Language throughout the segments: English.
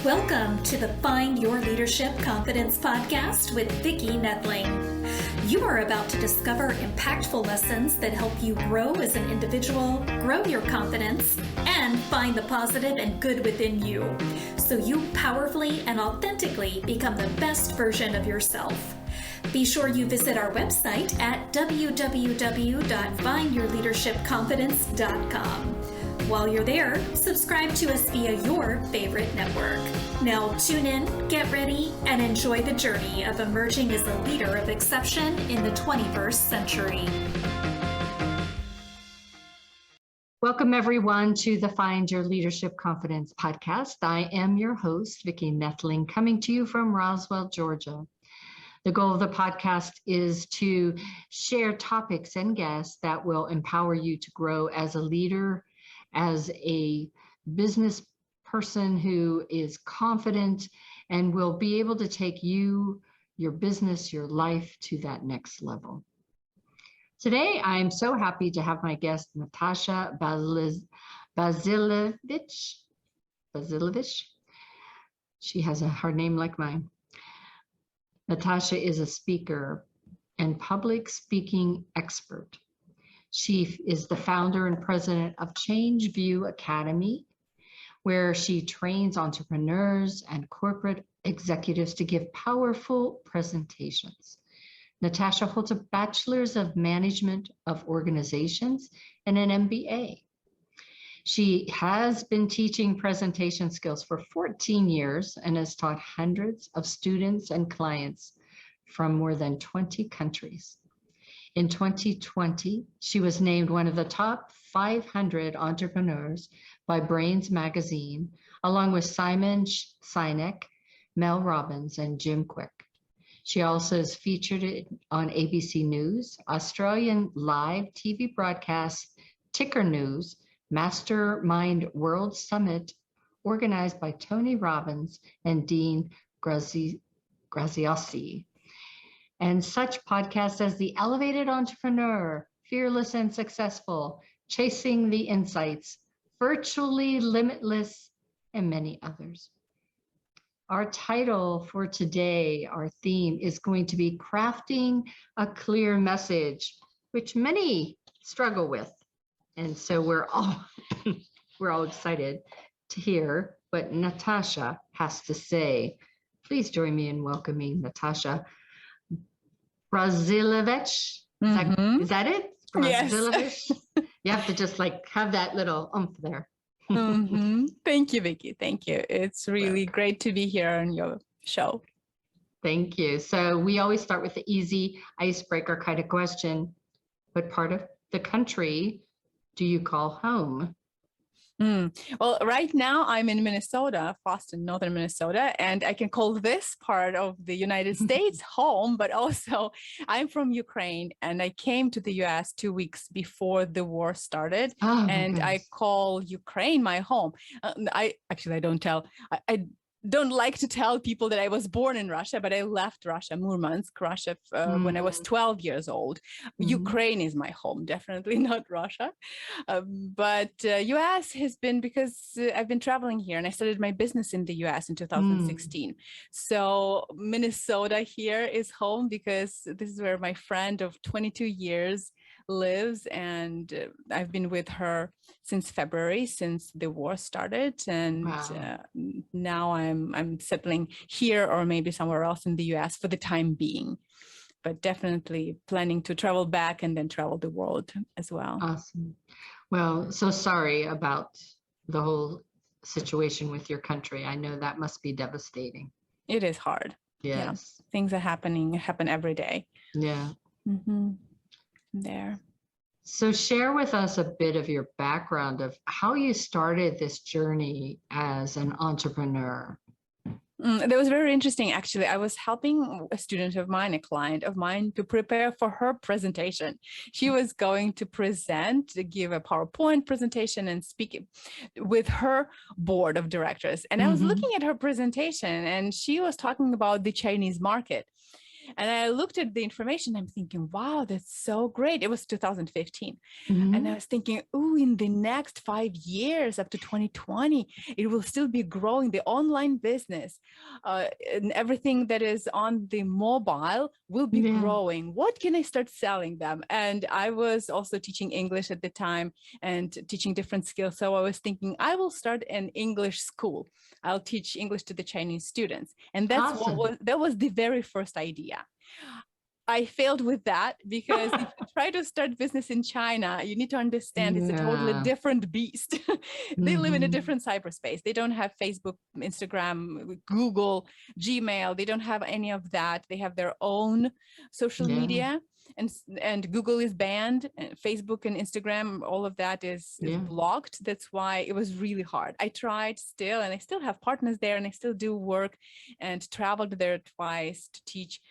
Welcome to the Find Your Leadership Confidence podcast with Vicki Nedling. You are about to discover impactful lessons that help you grow as an individual, grow your confidence, and find the positive and good within you, so you powerfully and authentically become the best version of yourself. Be sure you visit our website at www.findyourleadershipconfidence.com. While you're there, subscribe to us via your favorite network. Now tune in, get ready, and enjoy the journey of emerging as a leader of exception in the 21st century. Welcome everyone to the Find Your Leadership Confidence podcast. I am your host, Vicki Nedling, coming to you from Roswell, Georgia. The goal of the podcast is to share topics and guests that will empower you to grow as a leader, as a business person who is confident and will be able to take you, your business, your life to that next level. Today, I'm so happy to have my guest, Natasha Bazilevych. She has a hard name like mine. Natasha is a speaker and public speaking expert. She is the founder and president of ChangeView Academy, where she trains entrepreneurs and corporate executives to give powerful presentations. Natasha holds a bachelor's of management of organizations and an MBA. She has been teaching presentation skills for 14 years and has taught hundreds of students and clients from more than 20 countries. In 2020, she was named one of the top 500 entrepreneurs by Brains Magazine, along with Simon Sinek, Mel Robbins, and Jim Quick. She also is featured on ABC News, Australian live TV broadcasts, Ticker News, Mastermind World Summit, organized by Tony Robbins and Dean Graziosi, and such podcasts as The Elevated Entrepreneur, Fearless and Successful, Chasing the Insights, Virtually Limitless, and many others. Our title for today, our theme, is going to be Crafting a Clear Message, which many struggle with. And so we're all excited to hear what Natasha has to say. Please join me in welcoming Natasha Bazilevych. Is that it? Yes. You have to just have that little oomph there. Thank you, Vicki. Thank you. It's really great to be here on your show. Thank you. So we always start with the easy icebreaker kind of question. What part of the country do you call home? Well, right now I'm in Minnesota, Boston, northern Minnesota, and I can call this part of the United States home, but also I'm from Ukraine and I came to the US 2 weeks before the war started, and I call Ukraine my home. I don't like to tell people that I was born in Russia, but I left Russia, Murmansk, Russia, when I was 12 years old. Ukraine is my home, definitely not Russia. But US has been, because I've been traveling here and I started my business in the US in 2016. So Minnesota here is home because this is where my friend of 22 years lives, and I've been with her since February, since the war started, and now I'm settling here or maybe somewhere else in the US for the time being, but definitely planning to travel back and then travel the world as well. Awesome. Well, so sorry about the whole situation with your country. I know that must be devastating. It is hard. Yes. Yeah. Things are happen every day. Yeah. There. So share with us a bit of your background of how you started this journey as an entrepreneur. That was very interesting, actually. I was helping a student of mine, a client of mine, to prepare for her presentation. She was going to give a PowerPoint presentation and speak with her board of directors. And I was looking at her presentation and she was talking about the Chinese market. And I looked at the information. I'm thinking, wow, that's so great. It was 2015. And I was thinking, oh, in the next 5 years, up to 2020, it will still be growing. The online business and everything that is on the mobile will be growing. What can I start selling them? And I was also teaching English at the time and teaching different skills. So I was thinking, I will start an English school. I'll teach English to the Chinese students. And that's Awesome. that was the very first idea. I failed with that because if you try to start business in China, you need to understand it's a totally different beast. They live in a different cyberspace. They don't have Facebook, Instagram, Google, Gmail. They don't have any of that. They have their own social media, and Google is banned. And Facebook and Instagram, all of that is blocked. That's why it was really hard. I tried still, and I still have partners there, and I still do work and traveled there twice to teach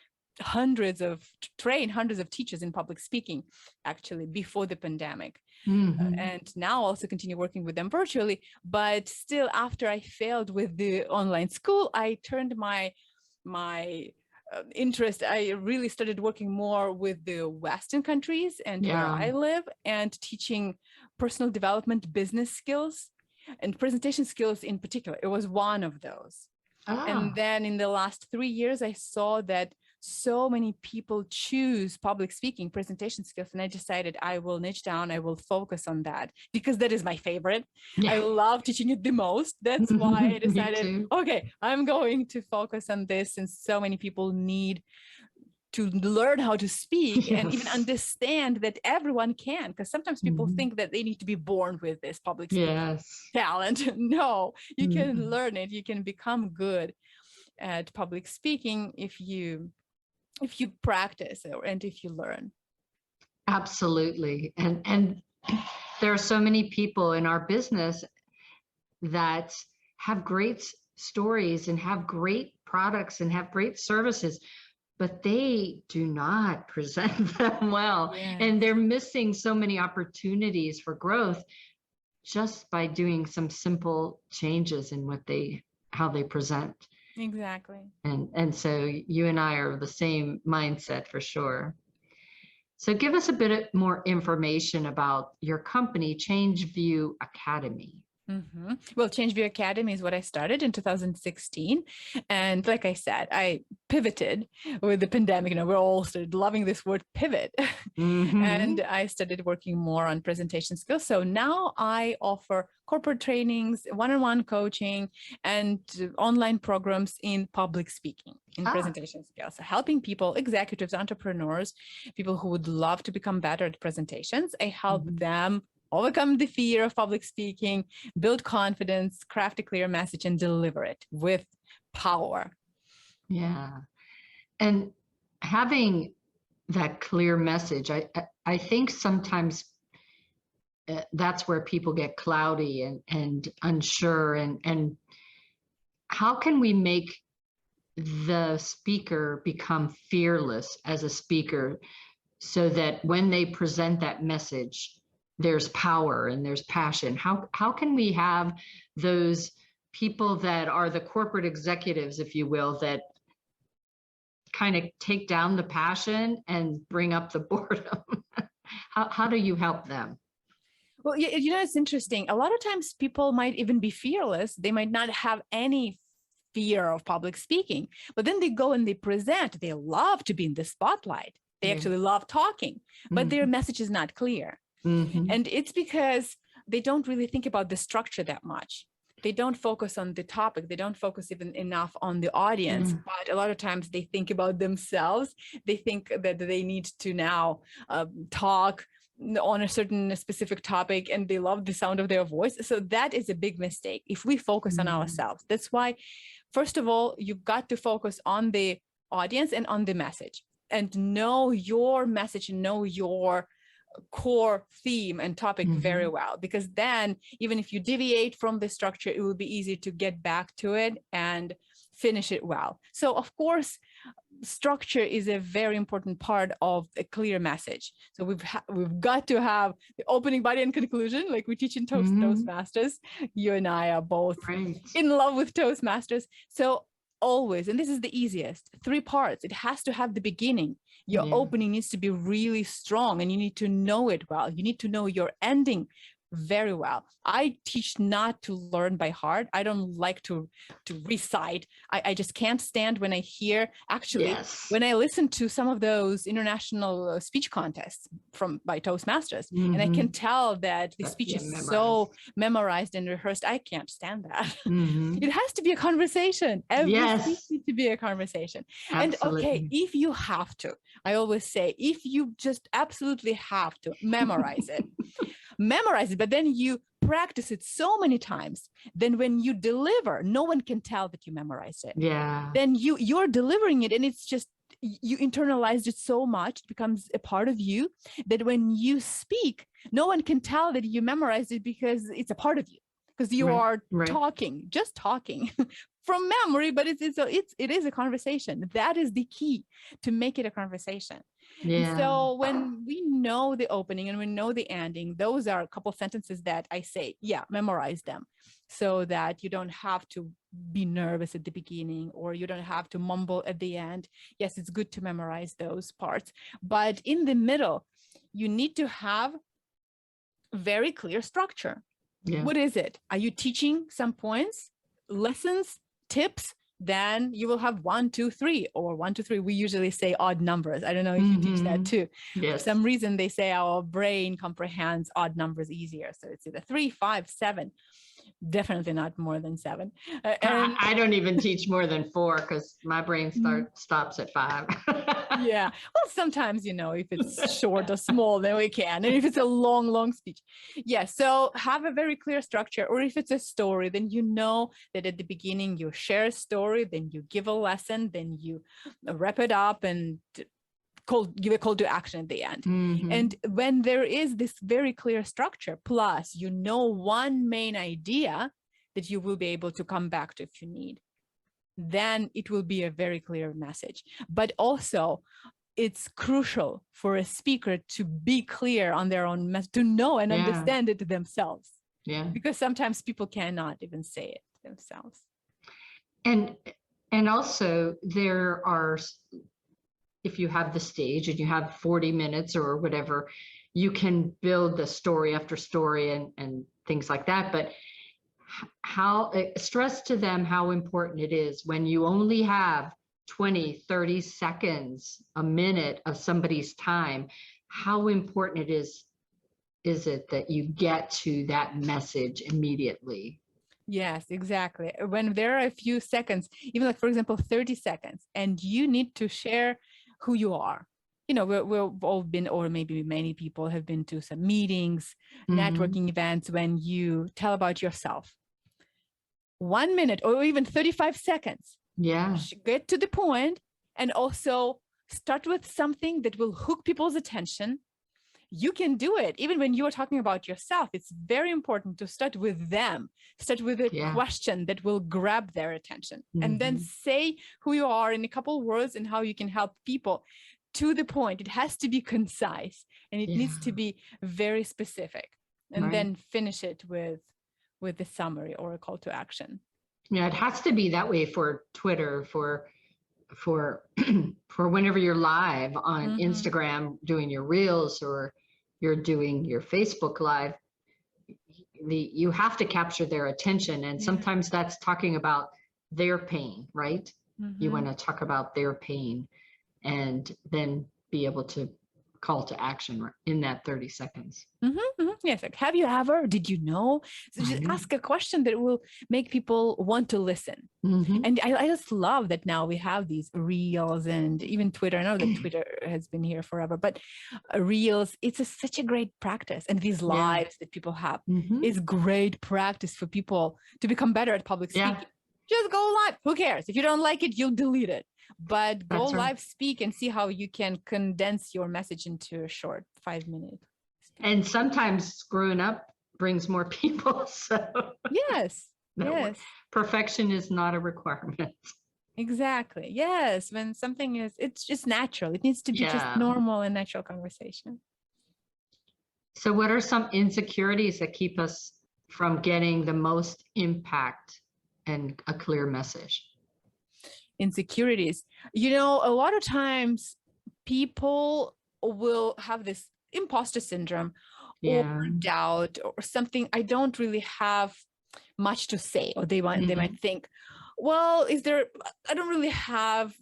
train hundreds of teachers in public speaking, actually, before the pandemic. And now also continue working with them virtually. But still, after I failed with the online school, I turned my interest. I really started working more with the Western countries and where I live, and teaching personal development, business skills, and presentation skills in particular. It was one of those. And then in the last 3 years, I saw that so many people choose public speaking, presentation skills, and I decided I will niche down. I will focus on that because that is my favorite. I love teaching it the most. That's why I decided, okay, I'm going to focus on this, since so many people need to learn how to speak and even understand that everyone can, because sometimes people think that they need to be born with this public speaking talent. No, you can learn it. You can become good at public speaking if you practice and if you learn. Absolutely. And there are so many people in our business that have great stories and have great products and have great services, but they do not present them well. And they're missing so many opportunities for growth just by doing some simple changes in how they present. Exactly. And so you and I are the same mindset for sure. So give us a bit more information about your company, ChangeView Academy. Well, ChangeView Academy is what I started in 2016. And like I said, I pivoted with the pandemic. You know, we all started loving this word pivot. And I started working more on presentation skills. So now I offer corporate trainings, one-on-one coaching, and online programs in public speaking, in presentation skills, helping people, executives, entrepreneurs, people who would love to become better at presentations. I help them overcome the fear of public speaking, build confidence, craft a clear message, and deliver it with power. Yeah. And having that clear message, I think sometimes that's where people get cloudy and unsure. And how can we make the speaker become fearless as a speaker so that when they present that message, there's power and there's passion? How can we have those people that are the corporate executives, if you will, that kind of take down the passion and bring up the boredom? How do you help them? Well, you know, it's interesting. A lot of times people might even be fearless. They might not have any fear of public speaking, but then they go and they present. They love to be in the spotlight. They actually love talking, but their message is not clear. And it's because they don't really think about the structure that much. They don't focus on the topic. They don't focus even enough on the audience. But a lot of times they think about themselves. They think that they need to now talk on a certain specific topic, and they love the sound of their voice. So that is a big mistake if we focus on ourselves. That's why, first of all, you've got to focus on the audience and on the message, and know your message, know your core theme and topic very well, because then even if you deviate from the structure, it will be easy to get back to it and finish it well. So of course, structure is a very important part of a clear message. So we've got to have the opening, body, and conclusion, like we teach in Toastmasters. You and I are both in love with Toastmasters. So always, and this is the easiest, 3 parts. It has to have the beginning. Your opening needs to be really strong, and you need to know it well. You need to know your ending very well. I teach not to learn by heart. I don't like to recite. I just can't stand when I hear, actually, when I listen to some of those international speech contests by Toastmasters, and I can tell that the speech is so memorized and rehearsed. I can't stand that. It has to be a conversation. Every speech needs to be a conversation. Absolutely. And okay, if you have to, I always say, if you just absolutely have to memorize it, memorize it, but then you practice it so many times, then when you deliver, no one can tell that you memorized it. Then you're delivering it, and it's just, you internalized it so much, it becomes a part of you, that when you speak, no one can tell that you memorized it, because it's a part of you, because you are talking, just talking from memory, but it is a conversation. That is the key to make it a conversation. And so when we know the opening and we know the ending, those are a couple of sentences that I say, memorize them, so that you don't have to be nervous at the beginning, or you don't have to mumble at the end. Yes, it's good to memorize those parts, but in the middle, you need to have very clear structure. What is it? Are you teaching some points, lessons, tips? Then you will have 1, 2, 3, or 1, 2, 3. We usually say odd numbers. I don't know if you teach that too. For some reason, they say our brain comprehends odd numbers easier. So it's either 3, 5, 7. Definitely not more than 7. And I don't even teach more than 4, because my brain stops at 5. Well, sometimes, if it's short or small, then we can. And if it's a long speech. So have a very clear structure. Or if it's a story, then you know that at the beginning you share a story, then you give a lesson, then you wrap it up and give a call to action at the end. And when there is this very clear structure, plus one main idea that you will be able to come back to if you need, then it will be a very clear message. But also, it's crucial for a speaker to be clear on their own message, to know and understand it themselves. Because sometimes people cannot even say it themselves. And also, there are, if you have the stage and you have 40 minutes or whatever, you can build the story after story and things like that. But stress to them how important it is when you only have 20, 30 seconds, a minute of somebody's time, how important is it that you get to that message immediately? Yes, exactly. When there are a few seconds, even like, for example, 30 seconds, and you need to share who you are. We've all been, or maybe many people have been to some meetings, networking events, when you tell about yourself. 1 minute or even 35 seconds. Get to the point, and also start with something that will hook people's attention. You can do it even when you are talking about yourself. It's very important to start with them. Start with a question that will grab their attention, and then say who you are in a couple words and how you can help people. To the point. It has to be concise, and it needs to be very specific, and then finish it with the summary or a call to action. It has to be that way for Twitter, for whenever you're live on Instagram doing your reels, or you're doing your Facebook live. You have to capture their attention, and sometimes that's talking about their pain, right? You want to talk about their pain, and then be able to call to action in that 30 seconds. Yes, like, have you ever, did you know? So just ask a question that will make people want to listen. And I just love that now we have these reels, and even Twitter. I know that Twitter has been here forever, but reels, it's such a great practice. And these lives that people have is great practice for people to become better at public speaking. Just go live. Who cares? If you don't like it, you'll delete it. But go live, speak, and see how you can condense your message into a short 5 minutes. And sometimes screwing up brings more people. So yes. Perfection is not a requirement. Exactly. Yes. When something it's just natural. It needs to be just normal and natural conversation. So what are some insecurities that keep us from getting the most impact and a clear message? insecurities. You know, a lot of times people will have this imposter syndrome or doubt or something. I don't really have much to say, or they might think, well, I don't really have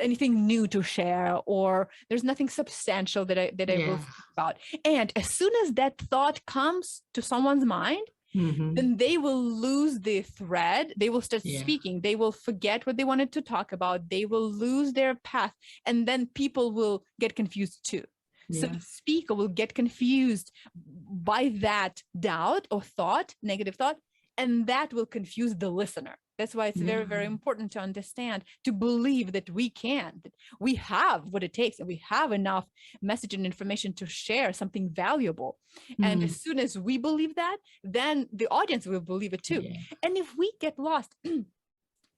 anything new to share, or there's nothing substantial that I will think about. And as soon as that thought comes to someone's mind, then they will lose the thread. They will start speaking. They will forget what they wanted to talk about. They will lose their path. And then people will get confused too. So the speaker will get confused by that doubt or thought, negative thought, and that will confuse the listener. That's why it's very, very important to understand, to believe that we have what it takes, and we have enough message and information to share something valuable. And as soon as we believe that, then the audience will believe it too. And if we get lost,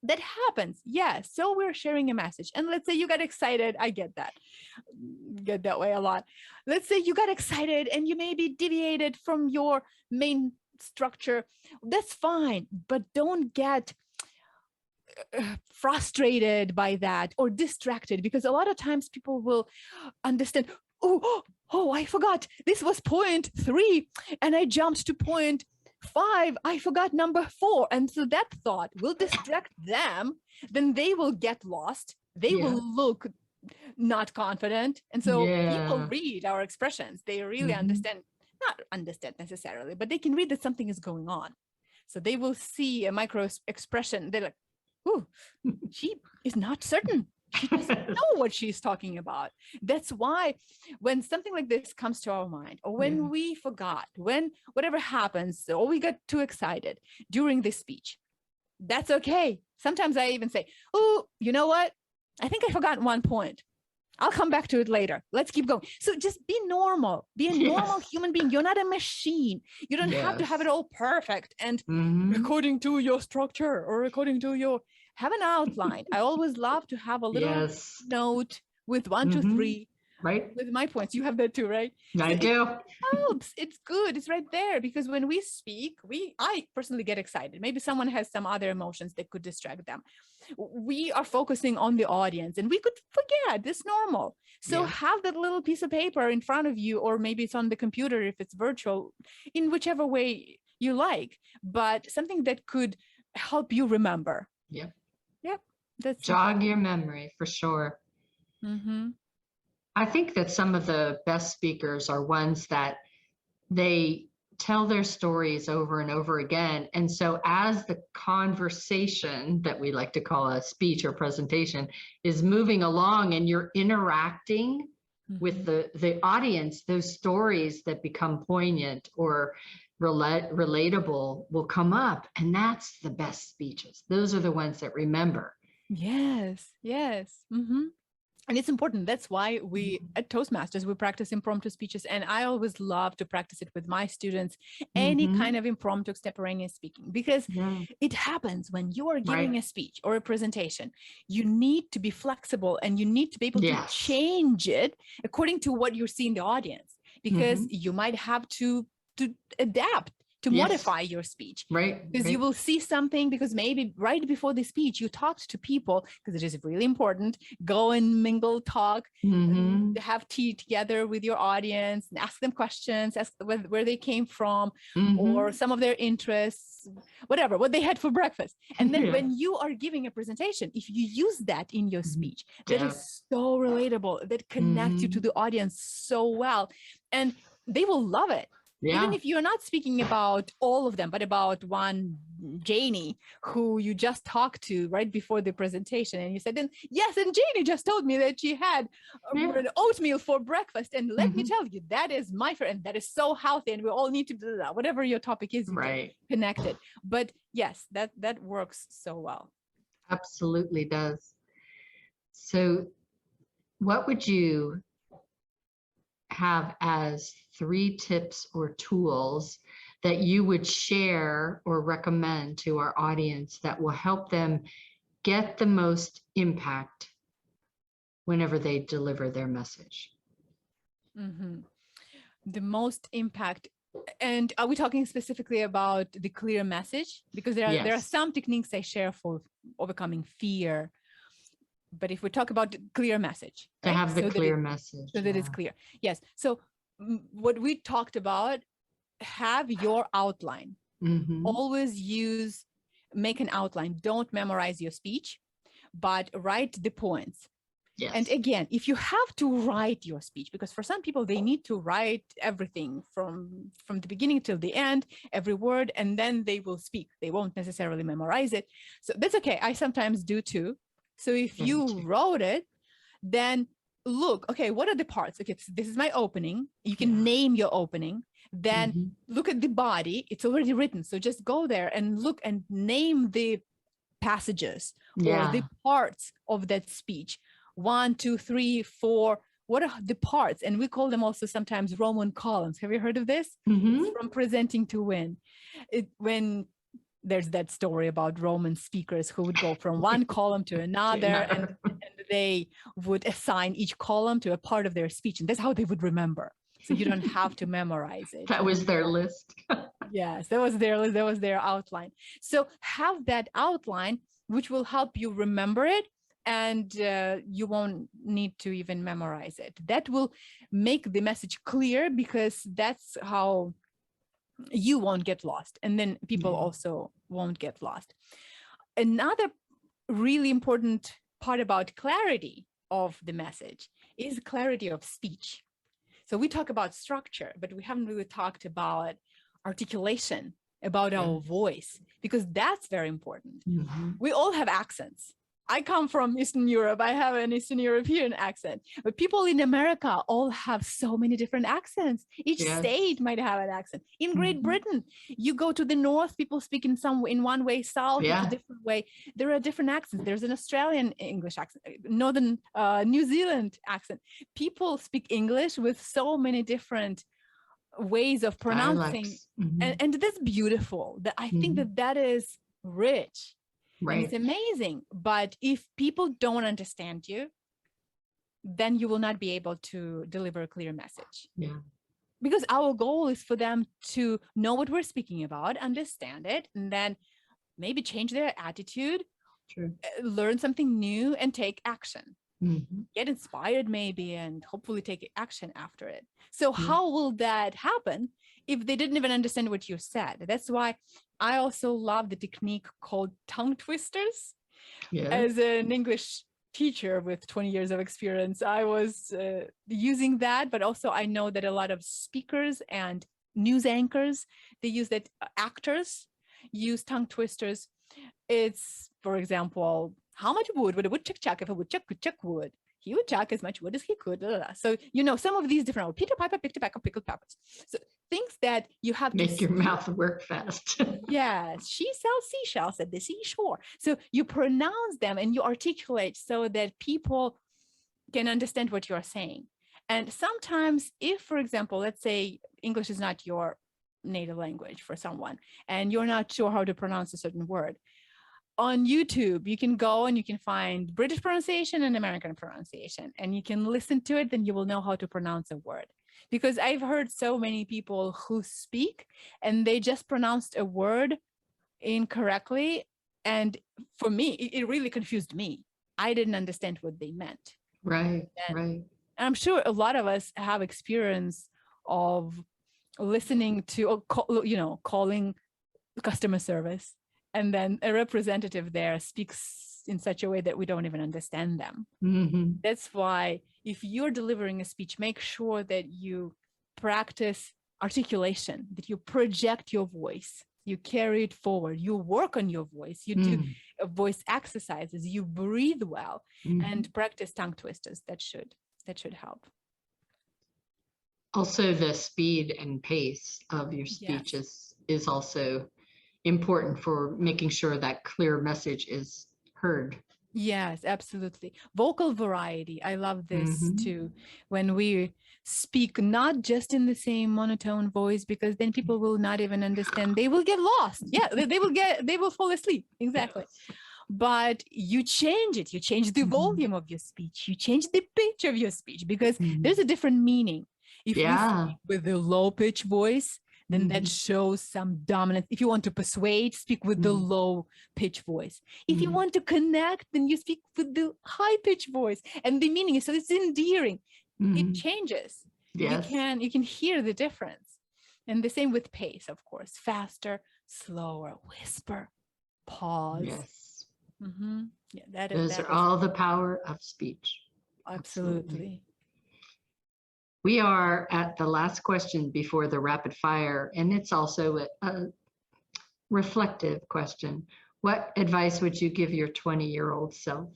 that happens. So we're sharing a message. And let's say you got excited. I get that way a lot. Let's say you got excited and you maybe deviated from your main structure. That's fine, but don't get frustrated by that or distracted, because a lot of times people will understand, oh, I forgot this was point 3 and I jumped to point 5. I forgot number 4. And so that thought will distract them. Then they will get lost. They will look not confident. And so people read our expressions. They really not understand necessarily, but they can read that something is going on. So they will see a micro expression. They're like, oh, she is not certain. She doesn't know what she's talking about. That's why when something like this comes to our mind, or when we forgot, when whatever happens, or we got too excited during this speech, that's okay. Sometimes I even say, oh, you know what? I think I forgot one point. I'll come back to it later. Let's keep going. So just be normal. Be a normal human being. You're not a machine. You don't have to have it all perfect and according to your structure or according to your, have an outline. I always love to have a little note with 1, 2, 3. Right. With my points. You have that too, right? I do. It helps. It's good. It's right there, because when we speak, I personally get excited. Maybe someone has some other emotions that could distract them. We are focusing on the audience and we could forget. It's normal. So have that little piece of paper in front of you, or maybe it's on the computer if it's virtual, in whichever way you like, but something that could help you remember. Yep. That's jog your memory for sure. I think that some of the best speakers are ones that they tell their stories over and over again. And so as the conversation that we like to call a speech or presentation is moving along and you're interacting with the audience, those stories that become poignant or relatable will come up. And that's the best speeches. Those are the ones that remember. Yes. And it's important. That's why we at Toastmasters, we practice impromptu speeches. And I always love to practice it with my students, any kind of impromptu extemporaneous speaking, because it happens when you are giving a speech or a presentation. You need to be flexible and you need to be able to change it according to what you see in the audience, because you might have to adapt, to modify your speech, because you will see something, because maybe right before the speech you talked to people, because it is really important, go and mingle, talk, and have tea together with your audience and ask them questions, ask where they came from, or some of their interests, whatever, what they had for breakfast. And then when you are giving a presentation, if you use that in your speech, that is so relatable, that connects you to the audience so well, and they will love it. Even if you're not speaking about all of them, but about one Janie who you just talked to right before the presentation, and you said, and Janie just told me that she had oatmeal for breakfast, and let me tell you, that is my friend, that is so healthy, and we all need to do that. Whatever your topic is, connected. But yes, that works so well. Absolutely does. So what would you have as 3 tips or tools that you would share or recommend to our audience that will help them get the most impact whenever they deliver their message? The most impact. And are we talking specifically about the clear message? Because there are some techniques I share for overcoming fear, But if we talk about the clear message, To right? have the So that clear message. so that it's clear. Yes. So what we talked about, have your outline. Mm-hmm. Always make an outline. Don't memorize your speech, but write the points. Yes. And again, if you have to write your speech, because for some people, they need to write everything from the beginning till the end, every word, and then they will speak. They won't necessarily memorize it. So that's okay. I sometimes do too. So if you wrote it, then look, okay, what are the parts? Okay, so this is my opening. You can name your opening. Then look at the body. It's already written. So just go there and look and name the passages or the parts of that speech. 1, 2, 3, 4. What are the parts? And we call them also sometimes Roman columns. Have you heard of this? It's from presenting to win. When there's that story about Roman speakers who would go from one column to another, and they would assign each column to a part of their speech. And that's how they would remember. So you don't have to memorize it. That was their list. Yes, that was their list. That was their outline. So have that outline, which will help you remember it. And you won't need to even memorize it. That will make the message clear, because that's how you won't get lost. And then people also won't get lost. Another really important part about clarity of the message is clarity of speech. So we talk about structure, but we haven't really talked about articulation, about our voice, because that's very important. We all have accents. I come from Eastern Europe. I have an Eastern European accent, but people in America all have so many different accents. Each state might have an accent. In Great Britain, you go to the north, people speak in one way, south is a different way. There are different accents. There's an Australian English accent, Northern New Zealand accent. People speak English with so many different ways of pronouncing, and that's beautiful. I think that is rich. Right. And it's amazing. But if people don't understand you, then you will not be able to deliver a clear message. Yeah. Because our goal is for them to know what we're speaking about, understand it, and then maybe change their attitude, learn something new, and take action. Get inspired maybe, and hopefully take action after it. So how will that happen if they didn't even understand what you said? That's why I also love the technique called tongue twisters. As an English teacher with 20 years of experience, I was using that, but also I know that a lot of speakers and news anchors, they use that. Actors use tongue twisters. It's, for example, how much wood would a woodchuck chuck if a woodchuck could chuck wood? He would chuck as much wood as he could. Blah, blah, blah. So, some of these different, Peter Piper picked a peck of pickled peppers. So things that you have to make your mouth work fast. Yes, she sells seashells at the seashore. So you pronounce them and you articulate so that people can understand what you're saying. And sometimes if, for example, let's say English is not your native language for someone, and you're not sure how to pronounce a certain word, on YouTube, you can go and you can find British pronunciation and American pronunciation, and you can listen to it, then you will know how to pronounce a word. Because I've heard so many people who speak and they just pronounced a word incorrectly. And for me, it really confused me. I didn't understand what they meant. Right. And I'm sure a lot of us have experience of listening to, calling customer service, and then a representative there speaks in such a way that we don't even understand them. That's why if you're delivering a speech, make sure that you practice articulation, that you project your voice, you carry it forward, you work on your voice, you do voice exercises, you breathe well, and practice tongue twisters. That should help. Also, the speed and pace of your speech is also important for making sure that clear message is heard. Yes, absolutely. Vocal variety. I love this too. When we speak not just in the same monotone voice, because then people will not even understand. They will get lost. Yeah, they will fall asleep. Exactly. But you change it. You change the volume of your speech. You change the pitch of your speech, because there's a different meaning. If we speak with a low pitch voice, then that shows some dominance. If you want to persuade, speak with the low pitch voice. If you want to connect, then you speak with the high pitch voice. And the meaning is, so it's endearing. It changes. Yes. You can hear the difference. And the same with pace, of course. Faster, slower, whisper, pause. Yes. Yeah, Those are all the power of speech. Absolutely. We are at the last question before the rapid fire, and it's also a reflective question. What advice would you give your 20-year-old self?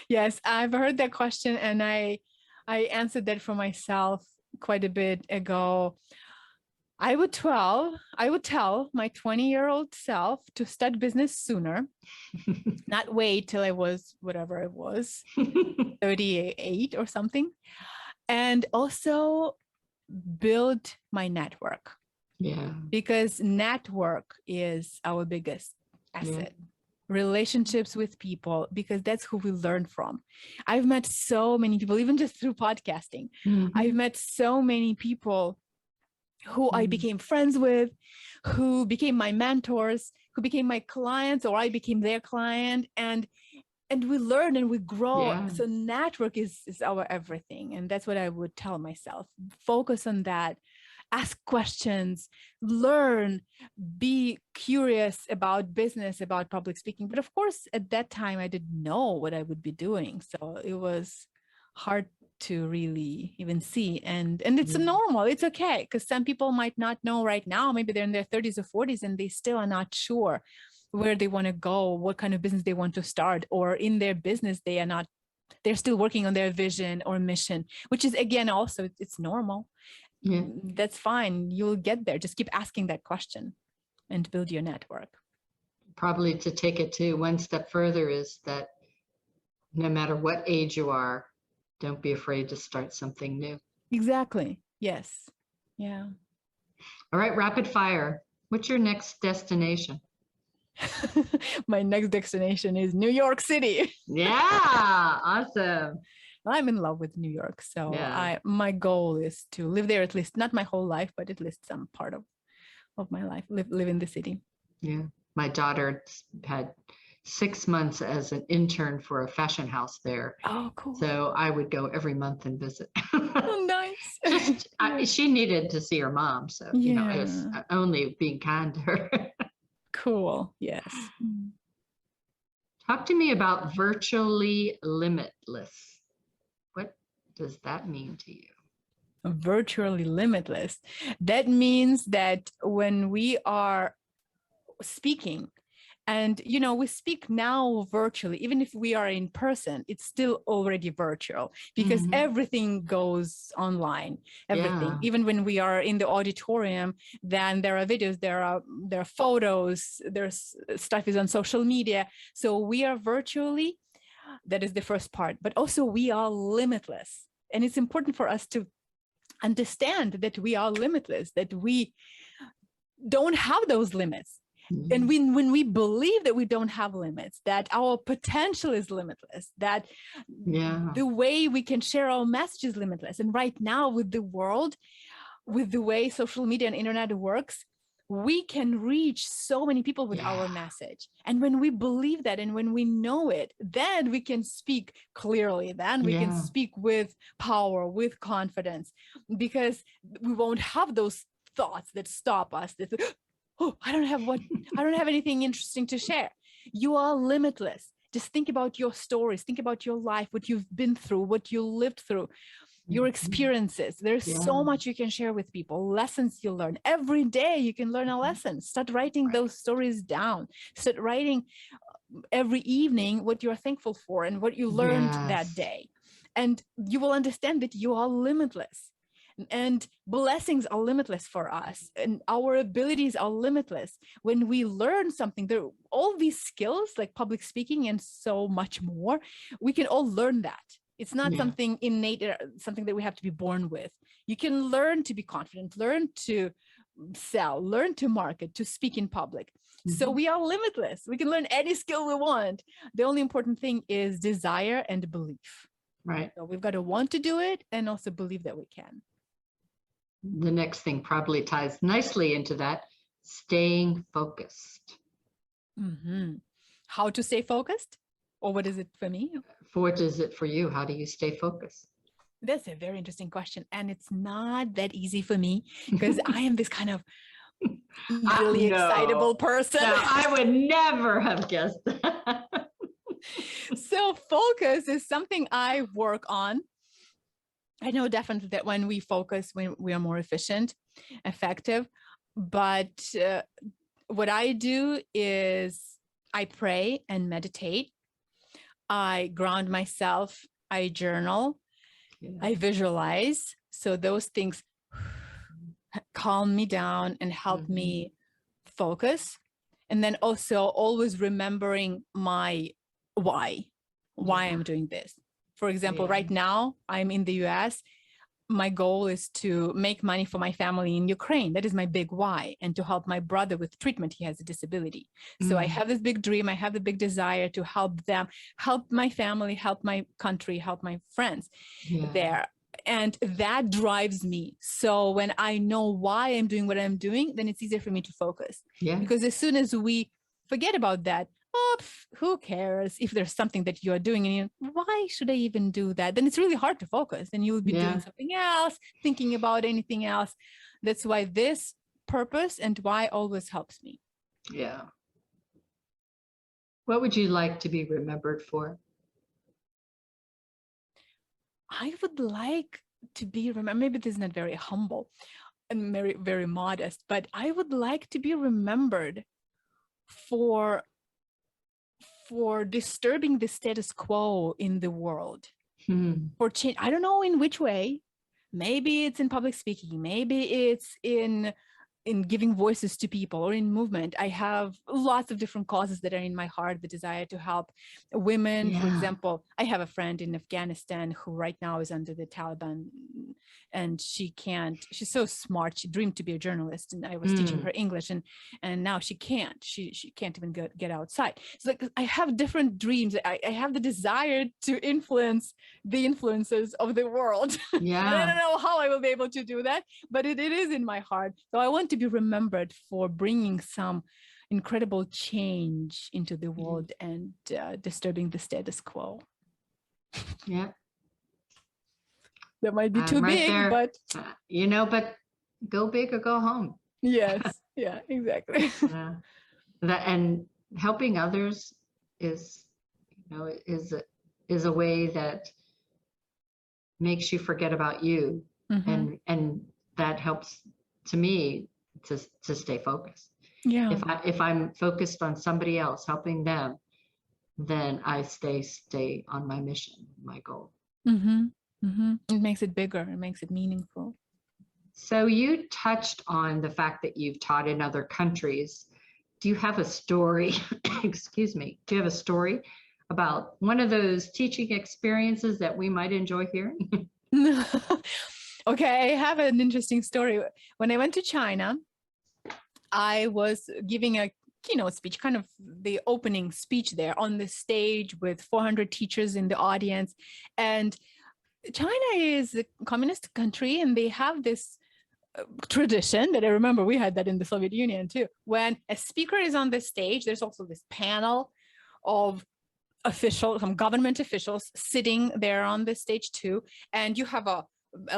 Yes, I've heard that question, and I answered that for myself quite a bit ago. I would tell my 20-year-old self to start business sooner, not wait till I was whatever it was, 38 or something, and also build my network. Yeah. Because network is our biggest asset. Yeah. Relationships with people, because that's who we learn from. I've met so many people, even just through podcasting. I've met so many people who I became friends with, who became my mentors, who became my clients, or I became their client, and we learn and we grow. Yeah. So network is our everything. And that's what I would tell myself. Focus on that. Ask questions, learn, be curious about business, about public speaking. But of course, at that time, I didn't know what I would be doing. So it was hard to really even see. And it's normal. It's okay. Because some people might not know right now. Maybe they're in their 30s or 40s and they still are not sure where they want to go, what kind of business they want to start, or in their business, they're still working on their vision or mission, which is, again, also, it's normal. Yeah. That's fine. You'll get there. Just keep asking that question and build your network. Probably to take it to one step further is that no matter what age you are, don't be afraid to start something new. Exactly. Yes. Yeah. All right. Rapid fire. What's your next destination? My next destination is New York City. Yeah. Awesome. I'm in love with New York. So yeah. My goal is to live there, at least not my whole life, but at least some part of my life, live in the city. Yeah. My daughter had 6 months as an intern for a fashion house there. Oh, cool. So I would go every month and visit. Oh, nice. She needed to see her mom. So, it was only being kind to her. Cool. Yes. Talk to me about virtually limitless. What does that mean to you? Virtually limitless. That means that when we are speaking, and we speak now virtually, even if we are in person, it's still already virtual, because everything goes online. Everything, even when we are in the auditorium, then there are videos, there are photos, there's stuff is on social media. So we are virtually. That is the first part, but also we are limitless. And it's important for us to understand that we are limitless, that we don't have those limits. And when we believe that we don't have limits, that our potential is limitless, that the way we can share our message is limitless. And right now with the world, with the way social media and internet works, we can reach so many people with our message. And when we believe that, and when we know it, then we can speak clearly. Then we can speak with power, with confidence, because we won't have those thoughts that stop us. That, oh, I don't have anything interesting to share. You are limitless. Just think about your stories, think about your life, what you've been through, what you lived through, your experiences. There's so much you can share with people, lessons you learn. Every day you can learn a lesson. Start writing those stories down. Start writing every evening what you're thankful for and what you learned that day. And you will understand that you are limitless. And blessings are limitless for us, and our abilities are limitless. When we learn something, there all these skills like public speaking and so much more, we can all learn that. It's not something innate, something that we have to be born with. You can learn to be confident, learn to sell, learn to market, to speak in public. So we are limitless. We can learn any skill we want. The only important thing is desire and belief. Right. So we've got to want to do it and also believe that we can. the next thing probably ties nicely into that, staying focused. How to stay focused? Or what is it for me? What is it for you? How do you stay focused? That's a very interesting question. And it's not that easy for me because I am this kind of eagerly excitable person. No, I would never have guessed that. So focus is something I work on. I know definitely that when we focus, we are more efficient, effective. But what I do is I pray and meditate. I ground myself. I journal. I visualize. So those things calm me down and help me focus. And then also always remembering my why I'm doing this. For example, right now I'm in the US. My goal is to make money for my family in Ukraine. That is my big why. And to help my brother with treatment. He has a disability. So I have this big dream. I have the big desire to help them, help my family, help my country, help my friends there. And that drives me. So when I know why I'm doing what I'm doing, then it's easier for me to focus. Because as soon as we forget about that, who cares if there's something that you are doing and why should I even do that? Then it's really hard to focus and you'll be doing something else, thinking about anything else. That's why this purpose and why always helps me. Yeah. What would you like to be remembered for? I would like to be remembered. Maybe this is not very humble and very, very modest, but I would like to be remembered for disturbing the status quo in the world, for change. I don't know in which way. Maybe it's in public speaking. Maybe it's in giving voices to people or in movement. I have lots of different causes that are in my heart, the desire to help women. For example, I have a friend in Afghanistan who right now is under the Taliban and she's so smart. She dreamed to be a journalist and I was teaching her English and now she can't even get outside. So like I have different dreams. I have the desire to influence the influences of the world. And I don't know how I will be able to do that, but it is in my heart. So I want to be remembered for bringing some incredible change into the world and disturbing the status quo. That might be too big, there. But but go big or go home. Yes, exactly. And helping others is a way that makes you forget about you, and that helps to me to stay focused. If I'm focused on somebody else, helping them, then I stay on my mission, my goal. It makes it bigger. It makes it meaningful. So you touched on the fact that you've taught in other countries. Do you have a story? Excuse me. Do you have a story about one of those teaching experiences that we might enjoy hearing? Okay, I have an interesting story. When I went to China, I was giving a keynote speech, kind of the opening speech there on the stage with 400 teachers in the audience. And China is a communist country and they have this tradition that I remember we had that in the Soviet Union too. When a speaker is on the stage, there's also this panel of some government officials sitting there on the stage too. And you have a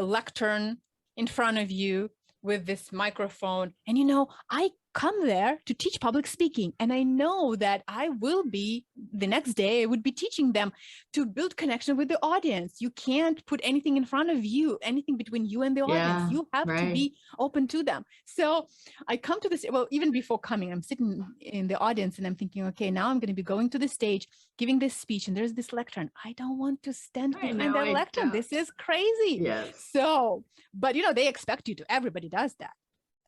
lectern in front of you with this microphone. And I come there to teach public speaking. And I know that I will be, the next day, I would be teaching them to build connection with the audience. You can't put anything in front of you, anything between you and the audience. You have to be open to them. So I come to this, even before coming, I'm sitting in the audience and I'm thinking, okay, now I'm going to be going to the stage, giving this speech, and there's this lectern. I don't want to stand behind that lectern. This is crazy. So, but they expect you to, everybody does that.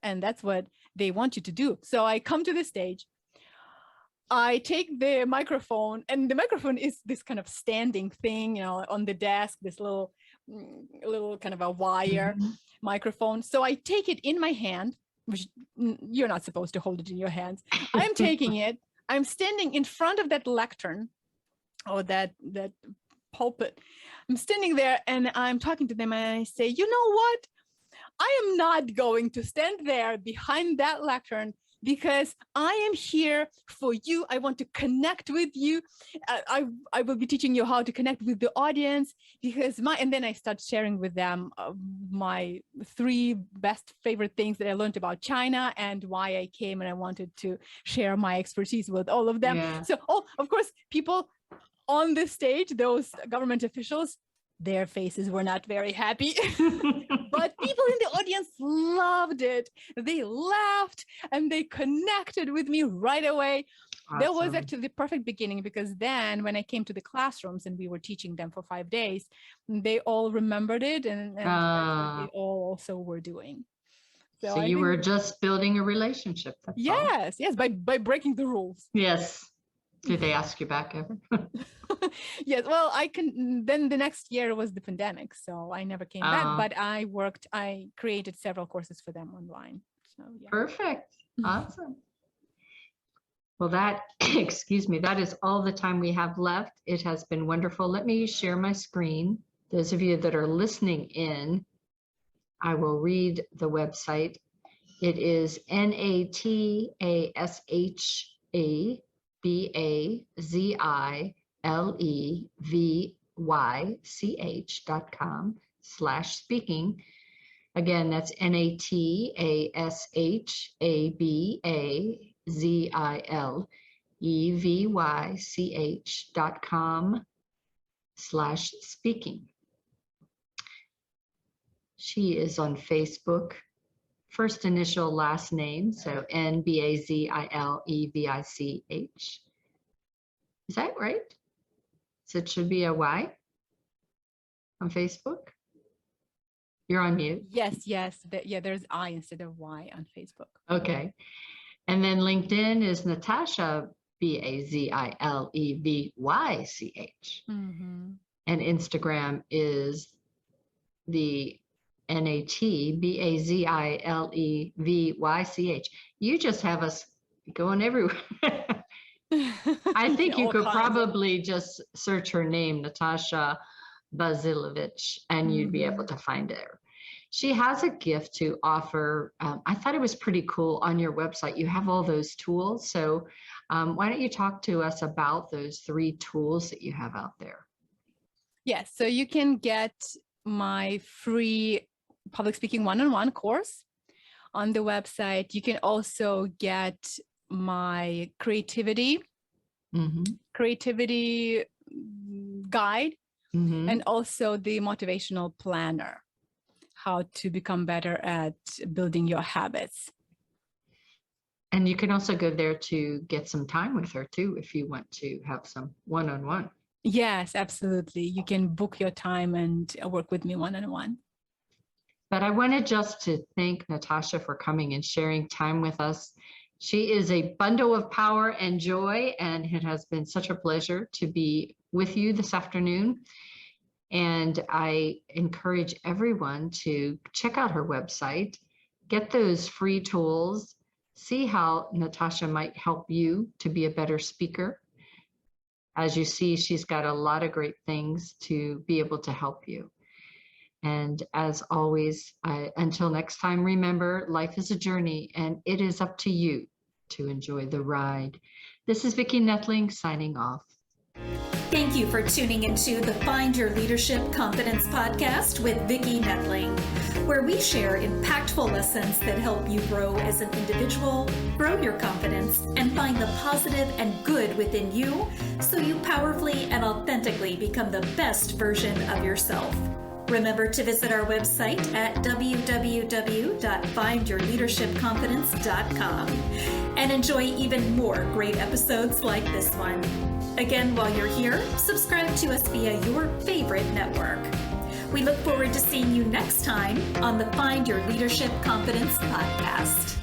And that's what they want you to do. So I come to the stage, I take the microphone, and the microphone is this kind of standing thing, on the desk, this little kind of a wire microphone. So I take it in my hand, which you're not supposed to hold it in your hands. I'm taking it. I'm standing in front of that lectern or that pulpit. I'm standing there and I'm talking to them and I say, you know what? I am not going to stand there behind that lectern because I am here for you. I want to connect with you. I will be teaching you how to connect with the audience because and then I start sharing with them my 3 best favorite things that I learned about China and why I came, and I wanted to share my expertise with all of them. Yeah. So, of course, people on the stage, those government officials, their faces were not very happy, but people in the audience loved it. They laughed and they connected with me right away. Awesome. That was actually the perfect beginning, because then when I came to the classrooms and we were teaching them for 5 days, they all remembered it, and that's what they all also were doing. So you were just building a relationship. That's yes, all. Yes, by breaking the rules. Yes. Did they ask you back ever? Yes, well, then the next year was the pandemic, so I never came back, but I created several courses for them online. So yeah. Perfect. Awesome. Well, that, excuse me, that is all the time we have left. It has been wonderful. Let me share my screen. Those of you that are listening in, I will read the website. It is NATASHABazilevych.com/speaking. Again, that's NATASHABazilevych.com/speaking. She is on Facebook. First initial, last name, so NBAZILEVICH. Is that right? So it should be a Y on Facebook? You're on mute. Yes. There's I instead of Y on Facebook. Okay. And then LinkedIn is Natasha, BAZILEVYCH. Mm-hmm. And Instagram is the NATBAZILEVYCH. You just have us going everywhere. I think you could probably just search her name, Natasha Bazilevych, and you'd be able to find her. She has a gift to offer. I thought it was pretty cool. On your website, you have all those tools. So why don't you talk to us about those 3 tools that you have out there? Yes, so you can get my free public speaking one-on-one course on the website. You can also get my creativity guide, and also the motivational planner, how to become better at building your habits. And you can also go there to get some time with her too, if you want to have some one-on-one. Yes, absolutely. You can book your time and work with me one-on-one. But I wanted just to thank Natasha for coming and sharing time with us. She is a bundle of power and joy, and it has been such a pleasure to be with you this afternoon. And I encourage everyone to check out her website, get those free tools, see how Natasha might help you to be a better speaker. As you see, she's got a lot of great things to be able to help you. And as always, until next time, remember, life is a journey and it is up to you to enjoy the ride. This is Vicki Nettling signing off. Thank you for tuning into the Find Your Leadership Confidence podcast with Vicki Nettling, where we share impactful lessons that help you grow as an individual, grow your confidence, and find the positive and good within you so you powerfully and authentically become the best version of yourself. Remember to visit our website at www.findyourleadershipconfidence.com and enjoy even more great episodes like this one. Again, while you're here, subscribe to us via your favorite network. We look forward to seeing you next time on the Find Your Leadership Confidence podcast.